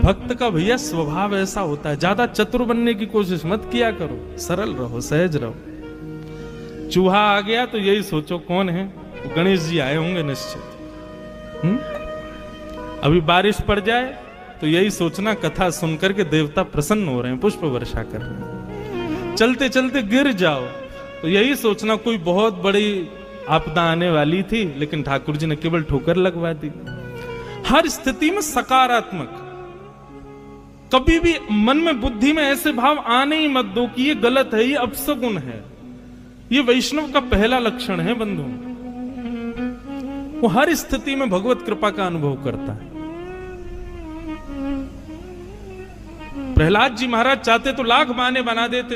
भक्त का भैया स्वभाव ऐसा होता है, ज्यादा चतुर बनने की कोशिश मत किया करो, सरल रहो, सहज रहो। चूहा आ गया तो यही सोचो कौन है, गणेश जी आए होंगे निश्चित। अभी बारिश पड़ जाए तो यही सोचना कथा सुनकर के देवता प्रसन्न हो रहे हैं, पुष्प वर्षा कर रहे हैं। चलते चलते गिर जाओ तो यही सोचना कोई बहुत बड़ी आपदा आने वाली थी, लेकिन ठाकुर जी ने केवल ठोकर लगवा दी। हर स्थिति में सकारात्मक, कभी भी मन में बुद्धि में ऐसे भाव आने ही मत दो कि ये गलत है, ये अपसगुन है। ये वैष्णव का पहला लक्षण है बंधु, वो हर स्थिति में भगवत कृपा का अनुभव करता है। प्रहलाद जी महाराज चाहते तो लाख बहाने बना देते,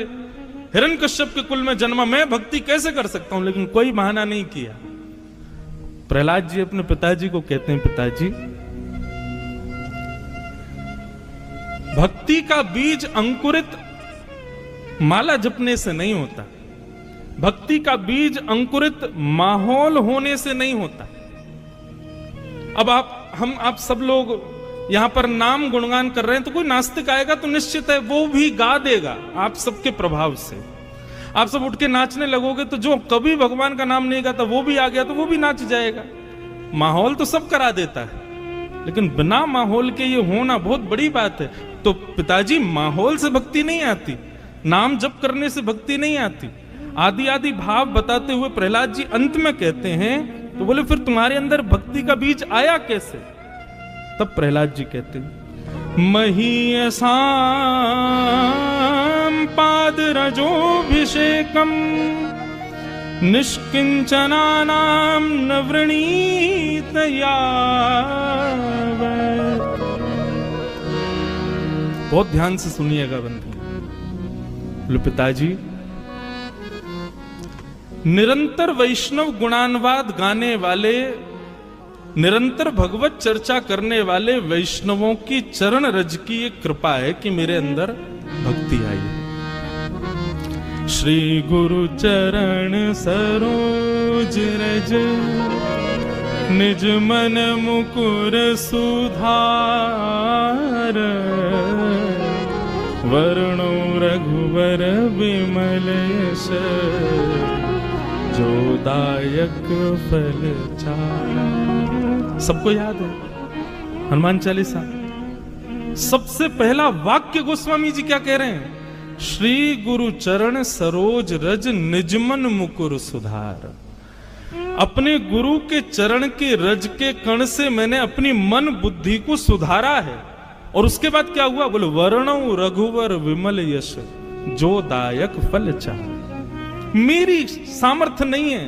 हिरण्यकश्यप के कुल में जन्मा, मैं भक्ति कैसे कर सकता हूं, लेकिन कोई बहाना नहीं किया। प्रहलाद जी अपने पिताजी को कहते हैं, पिताजी भक्ति का बीज अंकुरित माला जपने से नहीं होता, भक्ति का बीज अंकुरित माहौल होने से नहीं होता। अब आप सब लोग यहां पर नाम गुणगान कर रहे हैं, तो कोई नास्तिक आएगा तो निश्चित है वो भी गा देगा आप सबके प्रभाव से। आप सब उठ के नाचने लगोगे तो जो कभी भगवान का नाम नहीं गाता वो भी आ गया तो वो भी नाच जाएगा। माहौल तो सब करा देता है, लेकिन बिना माहौल के ये होना बहुत बड़ी बात है। तो पिताजी माहौल से भक्ति नहीं आती, नाम जप करने से भक्ति नहीं आती। आदि आदि भाव बताते हुए प्रहलाद जी अंत में कहते हैं, तो बोले फिर तुम्हारे अंदर भक्ति का बीज आया कैसे? तब प्रहलाद जी कहते हैं, महीयसां पाद रजोभिषेकम निष्किंचनानां न वृणीत यावत्। बहुत ध्यान से सुनिएगा बंधु। बोले पिताजी निरंतर वैष्णव गुणानुवाद गाने वाले, निरंतर भगवत चर्चा करने वाले वैष्णवों की चरण रज की एक कृपा है कि मेरे अंदर भक्ति आई है। श्री गुरु चरण सरोज रज निज मन मुकुर सुधार, वरुणो रघुवर विमल यश जो दायक फल चारा। सबको याद है हनुमान चालीसा, सबसे पहला वाक्य गोस्वामी जी क्या कह रहे हैं? श्री गुरु चरण सरोज रज निजमन मुकुर सुधार। अपने गुरु के चरण के रज के कण से मैंने अपनी मन बुद्धि को सुधारा है। और उसके बाद क्या हुआ? बोले वर्णो रघुवर विमल यश जो दायक फल चाह। मेरी सामर्थ्य नहीं है,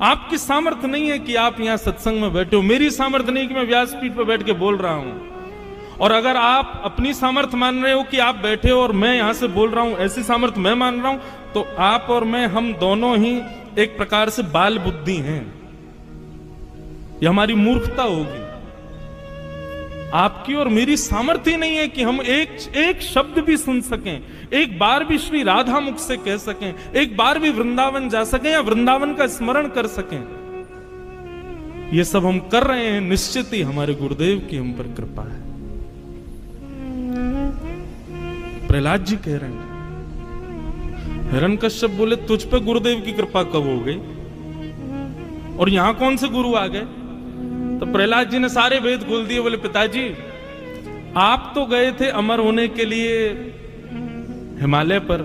आपकी सामर्थ्य नहीं है कि आप यहां सत्संग में बैठे हो, मेरी सामर्थ्य नहीं कि मैं व्यासपीठ पर बैठ के बोल रहा हूं। और अगर आप अपनी सामर्थ्य मान रहे हो कि आप बैठे हो और मैं यहां से बोल रहा हूं, ऐसी सामर्थ्य मैं मान रहा हूं, तो आप और मैं, हम दोनों ही एक प्रकार से बाल बुद्धि हैं। यह हमारी मूर्खता होगी। आपकी और मेरी सामर्थ्य नहीं है कि हम एक शब्द भी सुन सकें, एक बार भी श्री राधा मुख से कह सकें, एक बार भी वृंदावन जा सकें या वृंदावन का स्मरण कर सकें। ये सब हम कर रहे हैं, निश्चित ही हमारे गुरुदेव की हम पर कृपा है। प्रहलाद जी कह रहे हैं, हिरण्यकश्यप बोले तुझ पे गुरुदेव की कृपा कब हो गई और यहां कौन से गुरु आ गए? तो प्रहलाद जी ने सारे वेद खोल दिए। बोले पिताजी आप तो गए थे अमर होने के लिए हिमालय पर,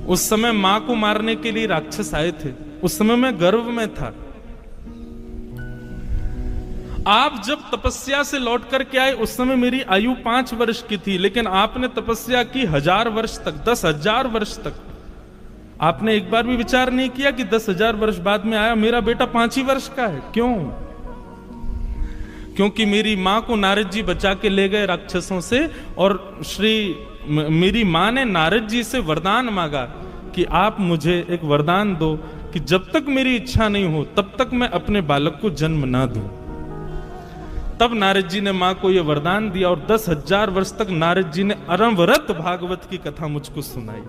उस समय मां को मारने के लिए राक्षस आए थे, उस समय मैं गर्भ में था। आप जब तपस्या से लौट करके आए उस समय मेरी आयु 5 वर्ष की थी, लेकिन आपने तपस्या की 1000 वर्ष तक, 10,000 वर्ष तक। आपने एक बार भी विचार नहीं किया कि 10,000 वर्ष बाद में आया मेरा बेटा 5 ही वर्ष का है। क्यों? क्योंकि मेरी मां को नारद जी बचा के ले गए राक्षसों से, और मेरी मां ने नारद जी से वरदान मांगा कि आप मुझे एक वरदान दो कि जब तक मेरी इच्छा नहीं हो तब तक मैं अपने बालक को जन्म ना दूं। तब नारद जी ने मां को यह वरदान दिया और 10,000 वर्ष तक नारद जी ने अनवरत भागवत की कथा मुझको सुनाई।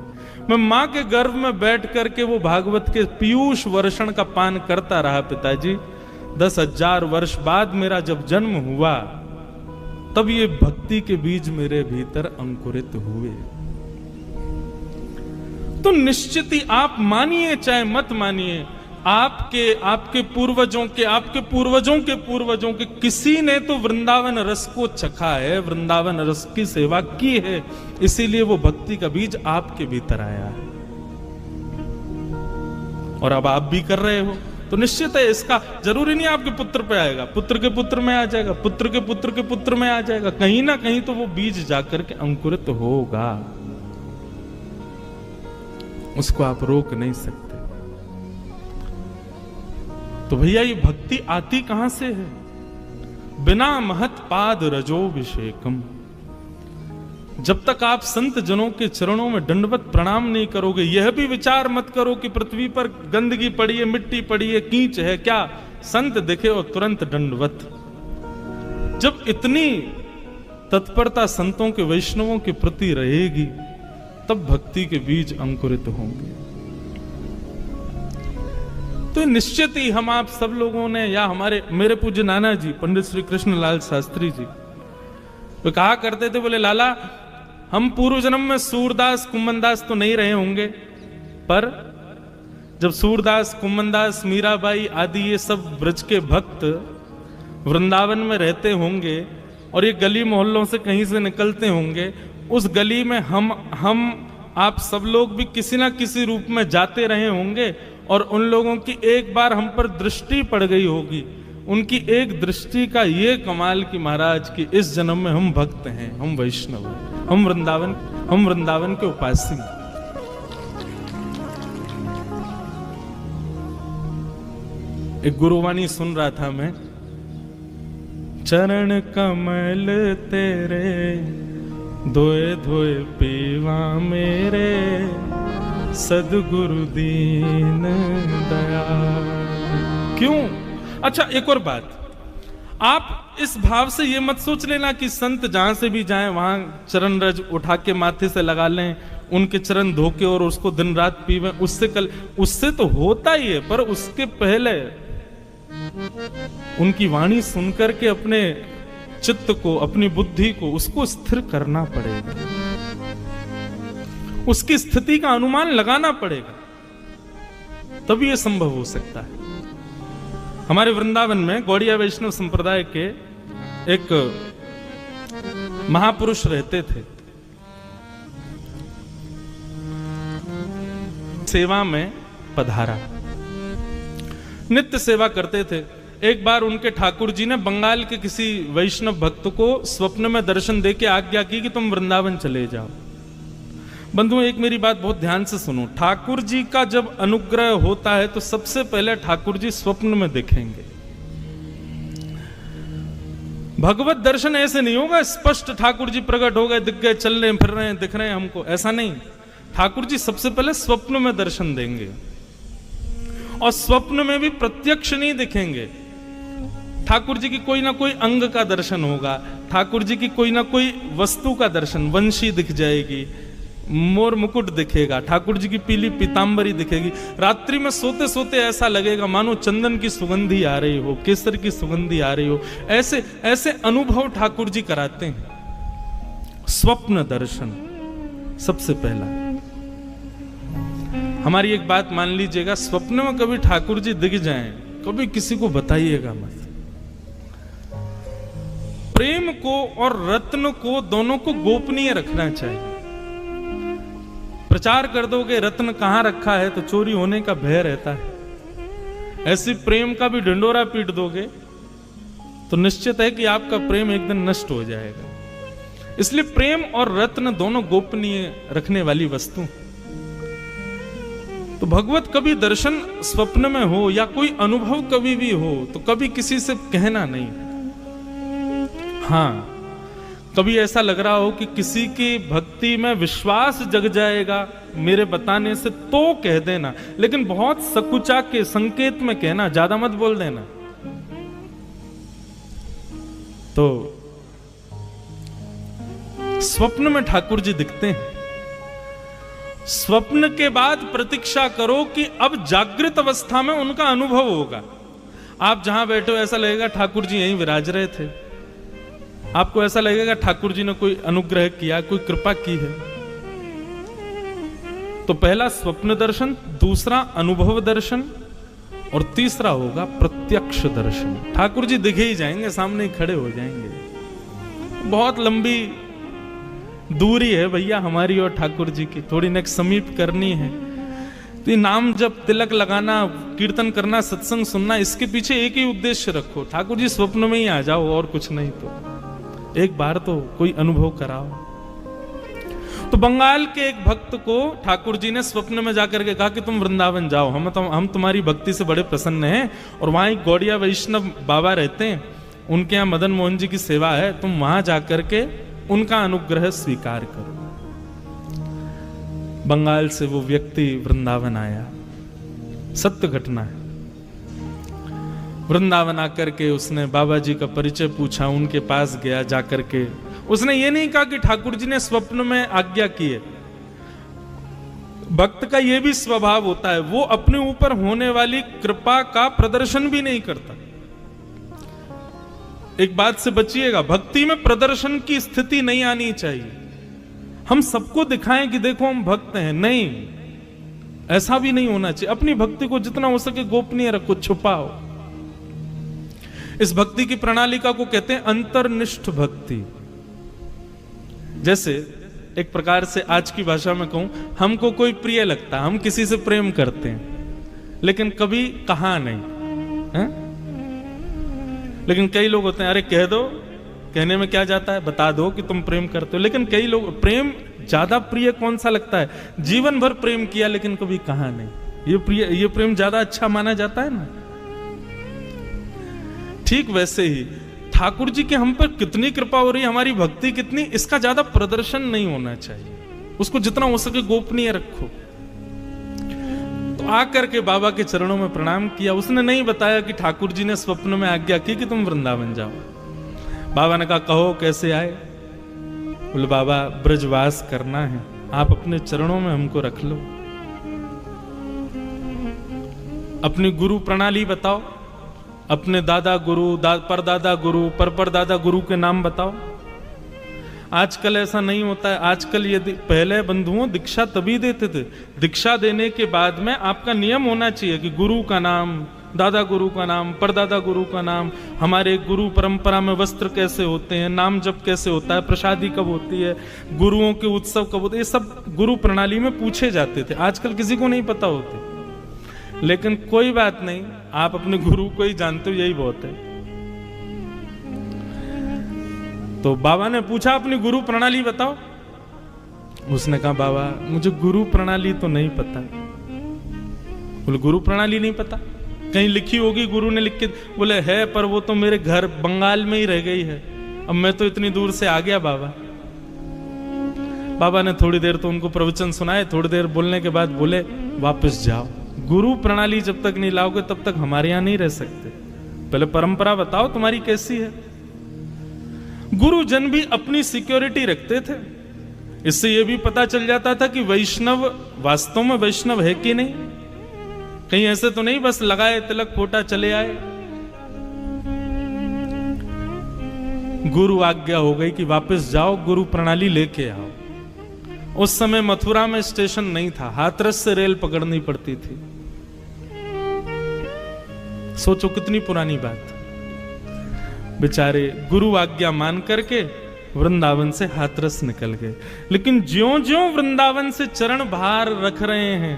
मैं मां के गर्भ में बैठ करके वो भागवत के पीयूष वर्षण का पान करता रहा पिताजी। 10,000 वर्ष बाद मेरा जब जन्म हुआ तब ये भक्ति के बीज मेरे भीतर अंकुरित हुए। तो निश्चित ही आप मानिए चाहे मत मानिए, आपके पूर्वजों के किसी ने तो वृंदावन रस को चखा है, वृंदावन रस की सेवा की है, इसीलिए वो भक्ति का बीज आपके भीतर आया है और अब आप भी कर रहे हो। तो निश्चित है, इसका जरूरी नहीं आपके पुत्र पे आएगा, पुत्र के पुत्र में आ जाएगा, पुत्र के पुत्र के पुत्र में आ जाएगा, कहीं ना कहीं तो वो बीज जाकर के अंकुरित होगा, उसको आप रोक नहीं सकते। तो भैया ये भक्ति आती कहां से है? बिना महत पाद रजोभिषेकम। जब तक आप संत जनों के चरणों में दंडवत प्रणाम नहीं करोगे, यह भी विचार मत करो कि पृथ्वी पर गंदगी पड़ी है, मिट्टी पड़ी है, कीच है, क्या संत दिखे और तुरंत दंडवत। जब इतनी तत्परता संतों के वैष्णवों के प्रति रहेगी, तब भक्ति के बीज अंकुरित होंगे। तो निश्चित ही हम आप सब लोगों ने, या मेरे पूज्य नाना जी पंडित श्री कृष्णलाल शास्त्री जी, वो कहा करते थे, बोले लाला हम पूर्व जन्म में सूरदास कुम्मनदास तो नहीं रहे होंगे, पर जब सूरदास कुम्मनदास मीराबाई आदि ये सब ब्रज के भक्त वृंदावन में रहते होंगे और ये गली मोहल्लों से कहीं से निकलते होंगे, उस गली में हम आप सब लोग भी किसी ना किसी रूप में जाते रहे होंगे और उन लोगों की एक बार हम पर दृष्टि पड़ गई होगी। उनकी एक दृष्टि का ये कमाल कि महाराज की इस जन्म में हम भक्त हैं, हम वैष्णव हैं, हम वृंदावन के उपासी हैं। एक गुरुवाणी सुन रहा था मैं, चरण कमल तेरे धोए धोए पीवा मेरे, सदगुरु दीन दयाल। क्यों? अच्छा एक और बात, आप इस भाव से ये मत सोच लेना कि संत जहां से भी जाएं वहां चरण रज उठा के माथे से लगा लें, उनके चरण धो के और उसको दिन रात पीवें, उससे तो होता ही है, पर उसके पहले उनकी वाणी सुनकर के अपने चित्त को, अपनी बुद्धि को, उसको स्थिर करना पड़ेगा, उसकी स्थिति का अनुमान लगाना पड़ेगा, तभी यह संभव हो सकता है। हमारे वृंदावन में गौड़िया वैष्णव संप्रदाय के एक महापुरुष रहते थे, सेवा में पधारा, नित्य सेवा करते थे। एक बार उनके ठाकुर जी ने बंगाल के किसी वैष्णव भक्त को स्वप्न में दर्शन देके आज्ञा की कि तुम वृंदावन चले जाओ। बंधुओं एक मेरी बात बहुत ध्यान से सुनो, ठाकुर जी का जब अनुग्रह होता है तो सबसे पहले ठाकुर जी स्वप्न में दिखेंगे। भगवत दर्शन ऐसे नहीं होगा स्पष्ट ठाकुर जी प्रकट हो गए, दिख गए, चल रहे फिर रहे हैं, दिख रहे हैं हमको, ऐसा नहीं। ठाकुर जी सबसे पहले स्वप्न में दर्शन देंगे, और स्वप्न में भी प्रत्यक्ष नहीं दिखेंगे। ठाकुर जी की कोई ना कोई अंग का दर्शन होगा, ठाकुर जी की कोई ना कोई वस्तु का दर्शन, वंशी दिख जाएगी, मोर मुकुट दिखेगा, ठाकुर जी की पीली पीतांबरी दिखेगी। रात्रि में सोते सोते ऐसा लगेगा मानो चंदन की सुगंधी आ रही हो, केसर की सुगंधी आ रही हो, ऐसे ऐसे अनुभव ठाकुर जी कराते हैं। स्वप्न दर्शन सबसे पहला। हमारी एक बात मान लीजिएगा, स्वप्न में कभी ठाकुर जी दिख जाएं, कभी किसी को बताइएगा मत। प्रेम को और रत्न को दोनों को गोपनीय रखना चाहिए। प्रचार कर दोगे रत्न कहां रखा है तो चोरी होने का भय रहता है। ऐसी प्रेम का भी ढिंडोरा पीट दोगे तो निश्चित है कि आपका प्रेम एक दिन नष्ट हो जाएगा। इसलिए प्रेम और रत्न दोनों गोपनीय रखने वाली वस्तु। तो भगवत कभी दर्शन स्वप्न में हो या कोई अनुभव कभी भी हो तो कभी किसी से कहना नहीं। हाँ, कभी ऐसा लग रहा हो कि किसी की भक्ति में विश्वास जग जाएगा मेरे बताने से, तो कह देना, लेकिन बहुत सकुचा के संकेत में कहना, ज्यादा मत बोल देना। तो स्वप्न में ठाकुर जी दिखते हैं, स्वप्न के बाद प्रतीक्षा करो कि अब जागृत अवस्था में उनका अनुभव होगा। आप जहां बैठे हो ऐसा लगेगा ठाकुर जी यहीं विराज रहे थे, आपको ऐसा लगेगा ठाकुर जी ने कोई अनुग्रह किया, कोई कृपा की है। तो पहला स्वप्न दर्शन, दूसरा अनुभव दर्शन और तीसरा होगा प्रत्यक्ष दर्शन। ठाकुर जी दिखे ही जाएंगे, सामने ही खड़े हो जाएंगे। बहुत लंबी दूरी है भैया हमारी और ठाकुर जी की, थोड़ी नेक समीप करनी है। तो ये नाम जब तिलक लगाना, कीर्तन करना, सत्संग सुनना, इसके पीछे एक ही उद्देश्य रखो, ठाकुर जी स्वप्न में ही आ जाओ, और कुछ नहीं। तो एक बार तो कोई अनुभव कराओ। तो बंगाल के एक भक्त को ठाकुर जी ने स्वप्न में जाकर के कहा कि तुम वृंदावन जाओ, हम तुम्हारी भक्ति से बड़े प्रसन्न हैं, और वहां एक गौड़िया वैष्णव बाबा रहते हैं, उनके यहाँ मदन मोहन जी की सेवा है, तुम वहां जाकर के उनका अनुग्रह स्वीकार करो। बंगाल से वो व्यक्ति वृंदावन आया, सत्य घटना है। वृंदावन आकर के उसने बाबा जी का परिचय पूछा, उनके पास गया, जाकर के उसने ये नहीं कहा कि ठाकुर जी ने स्वप्न में आज्ञा की है। भक्त का ये भी स्वभाव होता है, वो अपने ऊपर होने वाली कृपा का प्रदर्शन भी नहीं करता। एक बात से बचिएगा, भक्ति में प्रदर्शन की स्थिति नहीं आनी चाहिए। हम सबको दिखाएं कि देखो हम भक्त हैं, नहीं, ऐसा भी नहीं होना चाहिए। अपनी भक्ति को जितना हो सके गोपनीय रखो, छुपाओ। इस भक्ति की प्रणालिका को कहते हैं अंतर्निष्ठ भक्ति। जैसे एक प्रकार से आज की भाषा में कहूं, हमको कोई प्रिय लगता, हम किसी से प्रेम करते हैं, लेकिन कभी कहा नहीं है? लेकिन कई लोग होते हैं, अरे कह दो, कहने में क्या जाता है, बता दो कि तुम प्रेम करते हो। लेकिन कई लोग, प्रेम ज्यादा प्रिय कौन सा लगता है? जीवन भर प्रेम किया लेकिन कभी कहा नहीं, ये प्रेम ज्यादा अच्छा माना जाता है ना। ठीक वैसे ही ठाकुर जी के हम पर कितनी कृपा हो रही है, हमारी भक्ति कितनी, इसका ज्यादा प्रदर्शन नहीं होना चाहिए। उसको जितना हो सके गोपनीय रखो। तो आकर के बाबा के चरणों में प्रणाम किया। उसने नहीं बताया कि ठाकुर जी ने स्वप्न में आज्ञा की कि तुम वृंदावन जाओ। बाबा ने कहा, कहो कैसे आए? बोले, बाबा ब्रजवास करना है, आप अपने चरणों में हमको रख लो। अपनी गुरु प्रणाली बताओ, अपने दादा गुरु, परदादा गुरु, परदादा गुरु के नाम बताओ। आजकल ऐसा नहीं होता है। आजकल यदि पहले बंधुओं दीक्षा तभी देते थे, दीक्षा देने के बाद में आपका नियम होना चाहिए कि गुरु का नाम, दादा गुरु का नाम, परदादा गुरु का नाम, हमारे गुरु परंपरा में वस्त्र कैसे होते हैं, नाम जप कैसे होता है, प्रसादी कब होती है, गुरुओं के उत्सव कब होते हैं, ये सब गुरु प्रणाली में पूछे जाते थे। आजकल किसी को नहीं पता होते। लेकिन कोई बात नहीं, आप अपने गुरु को ही जानते हो, यही बहुत है। तो बाबा ने पूछा, अपनी गुरु प्रणाली बताओ। उसने कहा, बाबा मुझे गुरु प्रणाली तो नहीं पता। बोले, गुरु प्रणाली नहीं पता? कहीं लिखी होगी, गुरु ने लिख के? बोले, है, पर वो तो मेरे घर बंगाल में ही रह गई है, अब मैं तो इतनी दूर से आ गया बाबा। बाबा ने थोड़ी देर तो उनको प्रवचन सुनाए, थोड़ी देर बोलने के बाद बोले, वापस जाओ, गुरु प्रणाली जब तक नहीं लाओगे तब तक हमारे यहां नहीं रह सकते। पहले परंपरा बताओ तुम्हारी कैसी है। गुरुजन भी अपनी सिक्योरिटी रखते थे। इससे यह भी पता चल जाता था कि वैष्णव वास्तव में वैष्णव है कि नहीं। कहीं ऐसे तो नहीं बस लगाए तिलक फोटा चले आए। गुरु आज्ञा हो गई कि वापस जाओ, गुरु प्रणाली लेके आओ। उस समय मथुरा में स्टेशन नहीं था, हाथरस से रेल पकड़नी पड़ती थी। सोचो कितनी पुरानी बात। बेचारे गुरु आज्ञा मान करके वृंदावन से हाथरस निकल गए। लेकिन ज्यों ज्यों वृंदावन से चरण बाहर रख रहे हैं,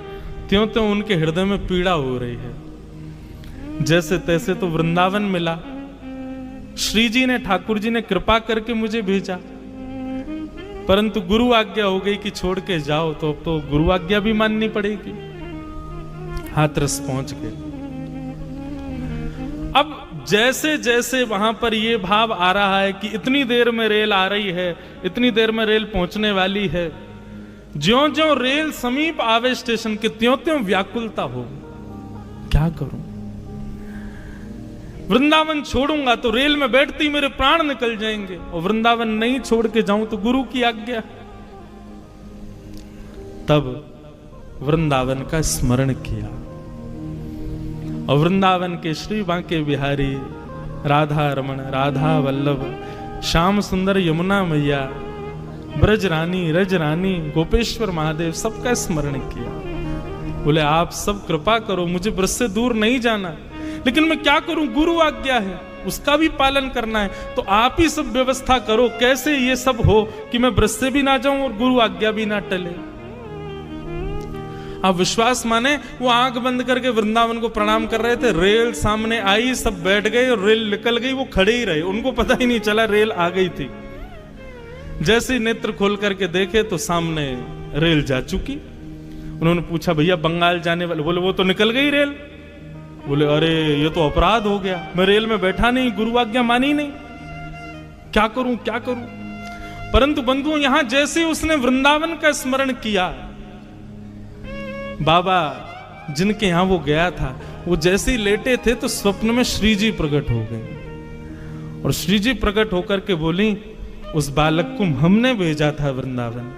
त्यों त्यों उनके हृदय में पीड़ा हो रही है। जैसे तैसे तो वृंदावन मिला, श्री जी ने, ठाकुर जी ने कृपा करके मुझे भेजा, परंतु गुरु आज्ञा हो गई कि छोड़ के जाओ, तो अब तो गुरु आज्ञा भी माननी पड़ेगी। हाथरस पहुंच गए। अब जैसे जैसे वहां पर ये भाव आ रहा है कि इतनी देर में रेल आ रही है, इतनी देर में रेल पहुंचने वाली है, ज्यों ज्यों रेल समीप आवे स्टेशन के, त्यों त्यों व्याकुलता हो। क्या करूं? वृंदावन छोड़ूंगा तो रेल में बैठती मेरे प्राण निकल जाएंगे, और वृंदावन नहीं छोड़ के जाऊं तो गुरु की आज्ञा। तब वृंदावन का स्मरण किया, और वृंदावन के श्री बांके बिहारी, राधा रमण, राधा वल्लभ, श्याम सुंदर यमुना मैया, ब्रज रानी, रज रानी, गोपेश्वर महादेव, सबका स्मरण किया। बोले आप सब कृपा करो, मुझे ब्रज से दूर नहीं जाना, लेकिन मैं क्या करूं, गुरु आज्ञा है, उसका भी पालन करना है, तो आप ही सब व्यवस्था करो, कैसे ये सब हो कि मैं ब्रज से भी ना जाऊं और गुरु आज्ञा भी ना टले। आप विश्वास माने, वो आंख बंद करके वृंदावन को प्रणाम कर रहे थे, रेल सामने आई, सब बैठ गए और रेल निकल गई, वो खड़े ही रहे, उनको पता ही नहीं चला रेल आ गई थी। जैसे ही नेत्र खोल करके देखे तो सामने रेल जा चुकी। उन्होंने पूछा भैया बंगाल जाने वाले, बोले वो तो निकल गई रेल। बोले अरे ये तो अपराध हो गया, मैं रेल में बैठा नहीं, गुरु आज्ञा मानी नहीं, क्या करूं क्या करूं। परंतु बंधुओं, यहां जैसे उसने वृंदावन का स्मरण किया, बाबा जिनके यहां वो गया था, वो जैसे ही लेटे थे तो स्वप्न में श्री जी प्रकट हो गए, और श्री जी प्रकट होकर के बोली उस बालक को हमने भेजा था वृंदावन।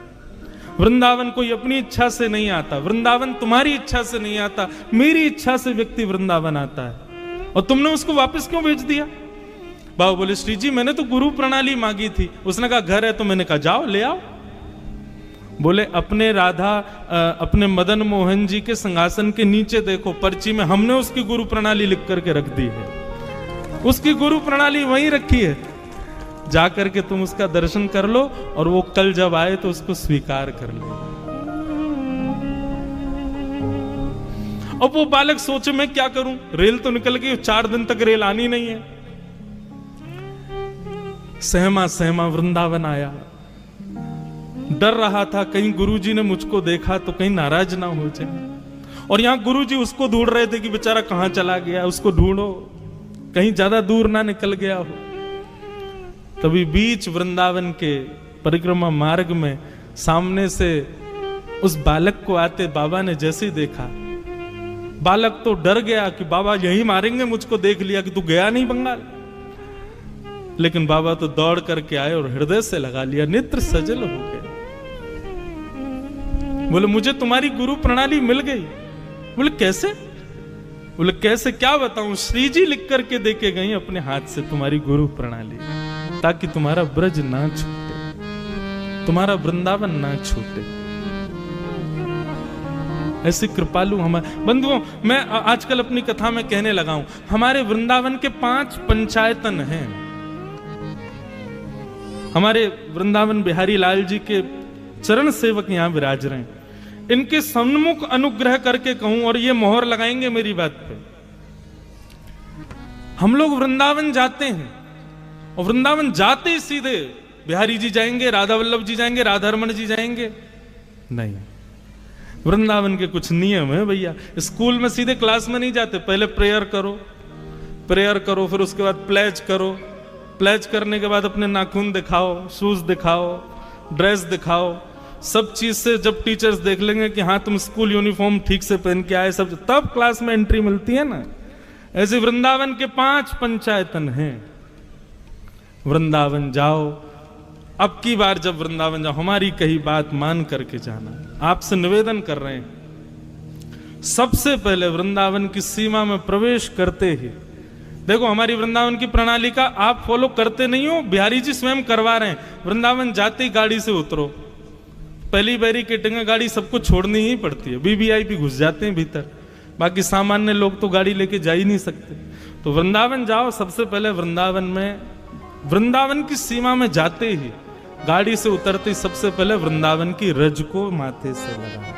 वृंदावन कोई अपनी इच्छा से नहीं आता, वृंदावन तुम्हारी इच्छा से नहीं आता, मेरी इच्छा से व्यक्ति वृंदावन आता है, और तुमने उसको वापस क्यों भेज दिया। बाबा बोले श्री जी मैंने तो गुरु प्रणाली मांगी थी, उसने कहा घर है, तो मैंने कहा जाओ ले आओ। बोले अपने राधा अपने मदन मोहन जी के सिंहासन के नीचे देखो, पर्ची में हमने उसकी गुरु प्रणाली लिख करके रख दी है, उसकी गुरु प्रणाली वहीं रखी है, जाकर के तुम उसका दर्शन कर लो, और वो कल जब आए तो उसको स्वीकार कर ले। अब वो बालक सोचे मैं क्या करूं, रेल तो निकल गई, 4 दिन तक रेल आनी नहीं है। सहमा सहमा वृंदावन आया, डर रहा था कहीं गुरुजी ने मुझको देखा तो कहीं नाराज ना हो जाए, और यहां गुरुजी उसको ढूंढ रहे थे कि बेचारा कहां चला गया, उसको ढूंढो, कहीं ज्यादा दूर ना निकल गया हो। तभी बीच वृंदावन के परिक्रमा मार्ग में सामने से उस बालक को आते बाबा ने जैसे ही देखा, बालक तो डर गया कि बाबा यही मारेंगे, मुझको देख लिया कि तू गया नहीं बंगाल। लेकिन बाबा तो दौड़ करके आए और हृदय से लगा लिया, नेत्र सजल हो गए। बोले मुझे तुम्हारी गुरु प्रणाली मिल गई। बोले कैसे? बोले कैसे क्या बताऊं, श्री जी लिख करके देके गई अपने हाथ से तुम्हारी गुरु प्रणाली, ताकि तुम्हारा ब्रज ना छूटे, तुम्हारा वृंदावन ना छूटे। ऐसे कृपालु हमारे बंधुओं, मैं आजकल अपनी कथा में कहने लगा हूं, हमारे वृंदावन के 5 पंचायतन हैं। हमारे वृंदावन बिहारी लाल जी के चरण सेवक यहां विराज रहे हैं, इनके सन्मुख अनुग्रह करके कहूं, और ये मोहर लगाएंगे मेरी बात पे, हम लोग वृंदावन जाते हैं और वृंदावन जाते ही सीधे बिहारी जी जाएंगे, राधा वल्लभ जी जाएंगे, राधा रमन जी जाएंगे, नहीं। वृंदावन के कुछ नियम है भैया। स्कूल में सीधे क्लास में नहीं जाते, पहले प्रेयर करो, प्रेयर करो, फिर उसके बाद प्लेज करो, प्लेज करने के बाद अपने नाखून दिखाओ, शूज दिखाओ, ड्रेस दिखाओ, सब चीज से जब टीचर्स देख लेंगे कि हाँ तुम स्कूल यूनिफॉर्म ठीक से पहन के आए, सब तब क्लास में एंट्री मिलती है ना। ऐसे वृंदावन के 5 पंचायतन हैं। वृंदावन जाओ, अब की बार जब वृंदावन जाओ हमारी कही बात मान करके जाना, आपसे निवेदन कर रहे हैं। सबसे पहले वृंदावन की सीमा में प्रवेश करते ही देखो, हमारी वृंदावन की प्रणाली का आप फॉलो करते नहीं हो, बिहारी जी स्वयं करवा रहे हैं। वृंदावन जाते ही गाड़ी से उतरो, पहली बैरिकेडिंग गाड़ी सबको छोड़नी ही पड़ती है, वीवीआईपी घुस जाते हैं भीतर, बाकी सामान्य लोग तो गाड़ी लेके जा ही नहीं सकते। तो वृंदावन जाओ, सबसे पहले वृंदावन में, वृंदावन की सीमा में जाते ही गाड़ी से उतरते ही सबसे पहले वृंदावन की रज को माथे से लगाओ,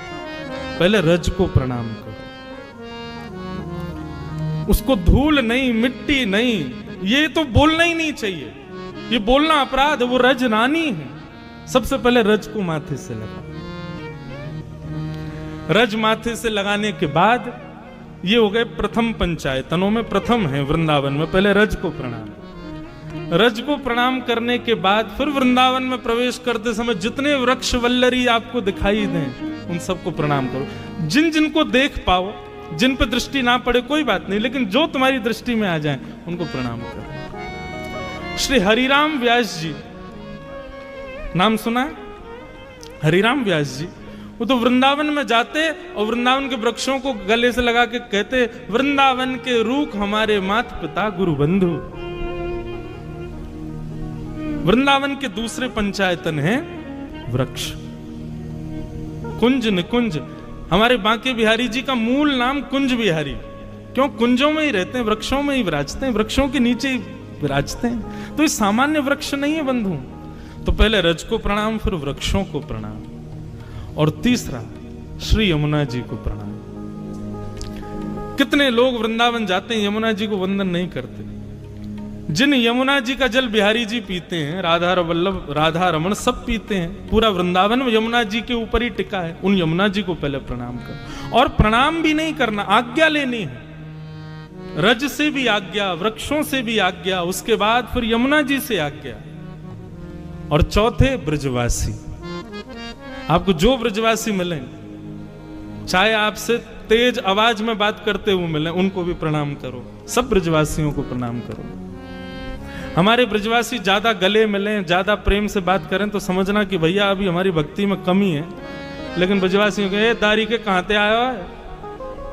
पहले रज को प्रणाम करो, उसको धूल नहीं, मिट्टी नहीं, ये तो बोलना ही नहीं चाहिए, ये बोलना अपराध है, वो रज रानी है। सबसे पहले रज को माथे से लगा, रज माथे से लगाने के बाद ये हो गए प्रथम पंचायतनों में, प्रथम है वृंदावन में, पहले रज को प्रणाम। रज को प्रणाम करने के बाद फिर वृंदावन में प्रवेश करते समय जितने वृक्ष वल्लरी आपको दिखाई दें उन सबको प्रणाम करो। जिन जिनको देख पाओ, जिन पर दृष्टि ना पड़े कोई बात नहीं, लेकिन जो तुम्हारी दृष्टि में आ जाए उनको प्रणाम करो। श्री हरिराम व्यास जी, नाम सुना है? हरिराम व्यास जी, वो तो वृंदावन में जाते और वृंदावन के वृक्षों को गले से लगा के कहते, वृंदावन के रूख हमारे माता पिता गुरु बंधु। वृंदावन के दूसरे पंचायतन है वृक्ष, कुंज निकुंज। हमारे बांके बिहारी जी का मूल नाम कुंज बिहारी, क्यों? कुंजों में ही रहते हैं, वृक्षों में ही विराजते हैं, वृक्षों के नीचे ही विराजते हैं। तो ये सामान्य वृक्ष नहीं है बंधु। तो पहले रज को प्रणाम, फिर वृक्षों को प्रणाम, और तीसरा श्री यमुना जी को प्रणाम। कितने लोग वृंदावन जाते हैं, यमुना जी को वंदन नहीं करते। जिन यमुना जी का जल बिहारी जी पीते हैं, राधा वल्लभ, राधा रमन सब पीते हैं, पूरा वृंदावन में यमुना जी के ऊपर ही टिका है। उन यमुना जी को पहले प्रणाम कर, और प्रणाम भी नहीं करना, आज्ञा लेनी है। रज से भी आज्ञा, वृक्षों से भी आज्ञा, उसके बाद फिर यमुना जी से आज्ञा। और चौथे ब्रजवासी, आपको जो ब्रजवासी मिले, चाहे आपसे तेज आवाज में बात करते हुए मिले, उनको भी प्रणाम करो। सब ब्रजवासियों को प्रणाम करो। हमारे ब्रजवासी ज्यादा गले मिले, ज्यादा प्रेम से बात करें तो समझना कि भैया अभी हमारी भक्ति में कमी है। लेकिन ब्रजवासियों के दारी के कहां ते आया है,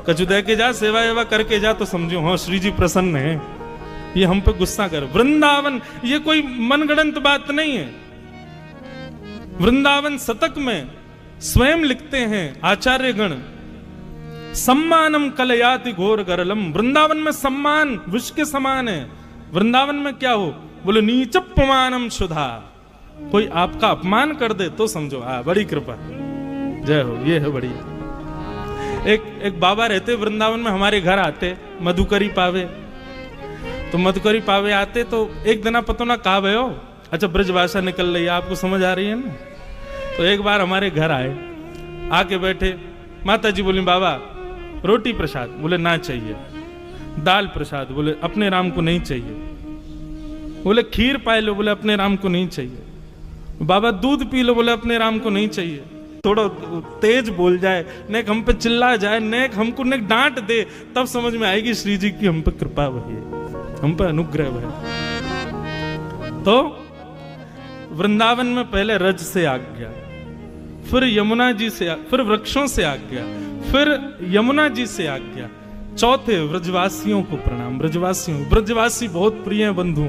कछु दे के जा, सेवा एवा करके जा, तो समझो हाँ श्री जी प्रसन्न है, ये हम पे गुस्सा कर। वृंदावन ये कोई मनगढ़ंत बात नहीं है। वृंदावन शतक में स्वयं लिखते हैं आचार्य गण, सम्मानम कलयाति घोर गरलम। वृंदावन में सम्मान विष के समान है। वृंदावन में क्या हो, बोले नीचपमानम शुद्धा। कोई आपका अपमान कर दे तो समझो बड़ी कृपा, जय हो, ये है बड़ी। एक बाबा रहते वृंदावन में, हमारे घर आते मधुकरी पावे। तो मधुकरी पावे आते तो एक दिन पता ना कहा भयो, अच्छा ब्रजभाषा निकल रही है, आपको समझ आ रही है ना। तो एक बार हमारे घर आए, आके बैठे, माता जी बोली बाबा रोटी प्रसाद, बोले ना चाहिए। दाल प्रसाद, बोले अपने राम को नहीं चाहिए। बोले खीर पाए लो, बोले अपने राम को नहीं चाहिए। बाबा दूध पी लो, बोले अपने राम को नहीं चाहिए। थोड़ा तेज बोल जाए, नेक हम पे चिल्ला जाए, नेक हमको नेक डांट दे, तब समझ में आएगी श्री जी की हम पे कृपा हुई है, हम पे अनुग्रह है। तो वृंदावन में पहले रज से आज्ञा, फिर यमुना जी से, फिर वृक्षों से आज्ञा, फिर यमुना जी से आज्ञा, चौथे ब्रजवासियों को प्रणाम। ब्रजवासी बहुत प्रिय हैं बंधु।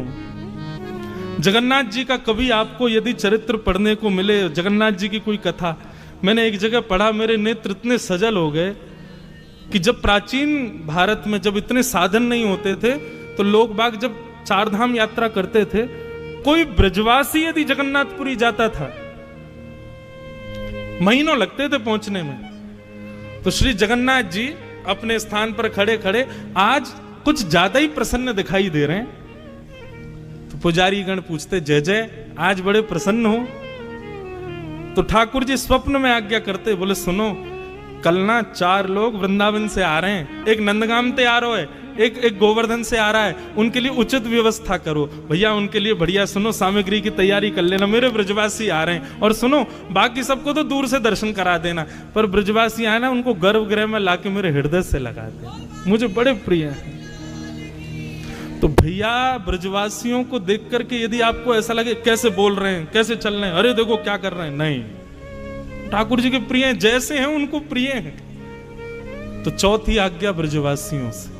जगन्नाथ जी का कभी आपको यदि चरित्र पढ़ने को मिले, जगन्नाथ जी की कोई कथा, मैंने एक जगह पढ़ा, मेरे नेत्र इतने सजल हो गए कि जब प्राचीन भारत में जब इतने साधन नहीं होते थे, तो लोग बाग जब चारधाम यात्रा करते थे, कोई ब्रजवासी यदि जगन्नाथपुरी जाता था, महीनों लगते थे पहुंचने में। तो श्री जगन्नाथ जी अपने स्थान पर खड़े खड़े आज कुछ ज्यादा ही प्रसन्न दिखाई दे रहे हैं। तो पुजारी गण पूछते, जय जय आज बड़े प्रसन्न हो। तो ठाकुर जी स्वप्न में आज्ञा करते, बोले सुनो, कल ना 4 लोग वृंदावन से आ रहे हैं, एक नंदगाम ते आ रहा है, एक गोवर्धन से आ रहा है, उनके लिए उचित व्यवस्था करो भैया, उनके लिए बढ़िया सुनो सामग्री की तैयारी कर लेना, मेरे ब्रजवासी आ रहे हैं। और सुनो बाकी सबको तो दूर से दर्शन करा देना, पर ब्रजवासी आए ना, उनको गर्भगृह में लाके मेरे हृदय से लगा देना, मुझे बड़े प्रिय हैं। तो भैया ब्रजवासियों को देख करके यदि आपको ऐसा लगे कैसे बोल रहे हैं, कैसे चल रहे हैं, अरे देखो क्या कर रहे हैं, नहीं, ठाकुर जी के प्रिय हैं, जैसे हैं उनको प्रिय हैं। तो चौथी आज्ञा ब्रजवासियों से,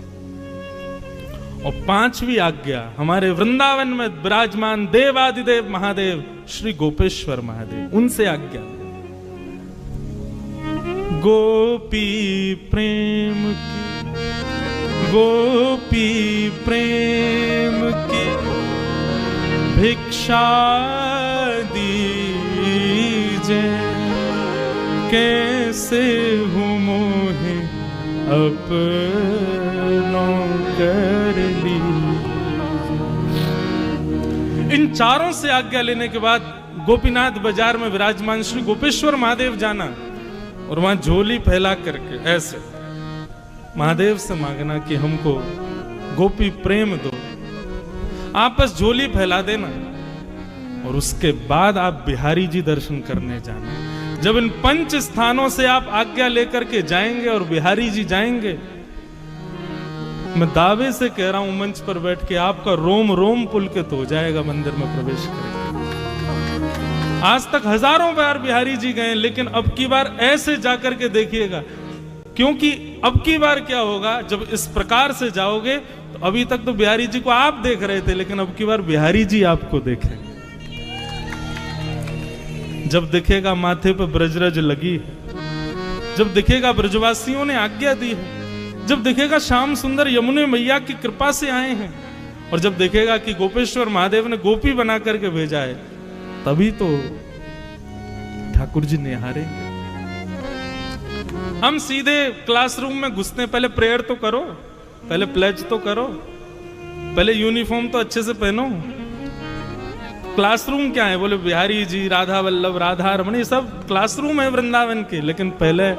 और 5वीं आज्ञा हमारे वृंदावन में विराजमान देवादिदेव महादेव श्री गोपेश्वर महादेव, उनसे आज्ञा। गोपी प्रेम की, गोपी प्रेम की भिक्षा दीजे, कैसे हूँ मोहे अपनों कर ली। इन चारों से आज्ञा लेने के बाद गोपीनाथ बाजार में विराजमान श्री गोपेश्वर महादेव जाना, और वहां झोली फैला करके ऐसे महादेव से मांगना कि हमको गोपी प्रेम दो। आप बस झोली फैला देना, और उसके बाद आप बिहारी जी दर्शन करने जाना। जब इन 5 स्थानों से आप आज्ञा लेकर के जाएंगे और बिहारी जी जाएंगे, मैं दावे से कह रहा हूं मंच पर बैठ के, आपका रोम रोम पुलकित हो जाएगा मंदिर में प्रवेश करेंगे। आज तक हजारों बार बिहारी जी गए, लेकिन अब की बार ऐसे जाकर के देखिएगा, क्योंकि अब की बार क्या होगा, जब इस प्रकार से जाओगे तो अभी तक तो बिहारी जी को आप देख रहे थे, लेकिन अब की बार बिहारी जी आपको देखेंगे। जब दिखेगा माथे पर ब्रजरज लगी है, जब दिखेगा ब्रजवासियों ने आज्ञा दी है, जब दिखेगा श्याम सुंदर यमुने मैया की कृपा से आए हैं, और जब देखेगा कि गोपेश्वर महादेव ने गोपी बना करके भेजा है, तभी तो ठाकुर जी निहारेंगे। हम सीधे क्लासरूम में घुसते पहले प्रेयर तो करो, पहले प्लेज तो करो, पहले यूनिफॉर्म तो अच्छे से पहनो। क्लासरूम क्या है? बोले बिहारी जी, राधा वल्लभ, राधा रमण, ये सब क्लासरूम है वृंदावन के, लेकिन पहले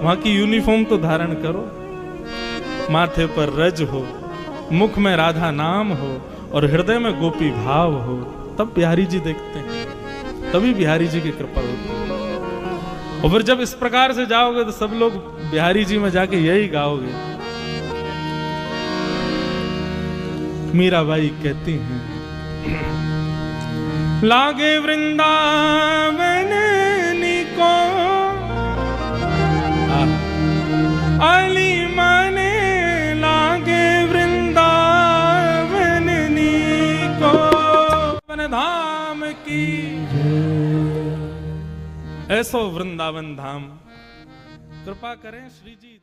वहां की यूनिफॉर्म तो धारण करो। माथे पर रज हो, मुख में राधा नाम हो और हृदय में गोपी भाव हो, तब बिहारी जी देखते हैं, तभी बिहारी जी की कृपा होती है। और फिर जब इस प्रकार से जाओगे तो सब लोग बिहारी जी में जाके यही गाओगे। मीराबाई कहती हैं, लागे वृंदावन निको अली माने, लागे वृंदावन निको वन धाम की, ऐसो वृंदावन धाम। कृपा करें श्री जी।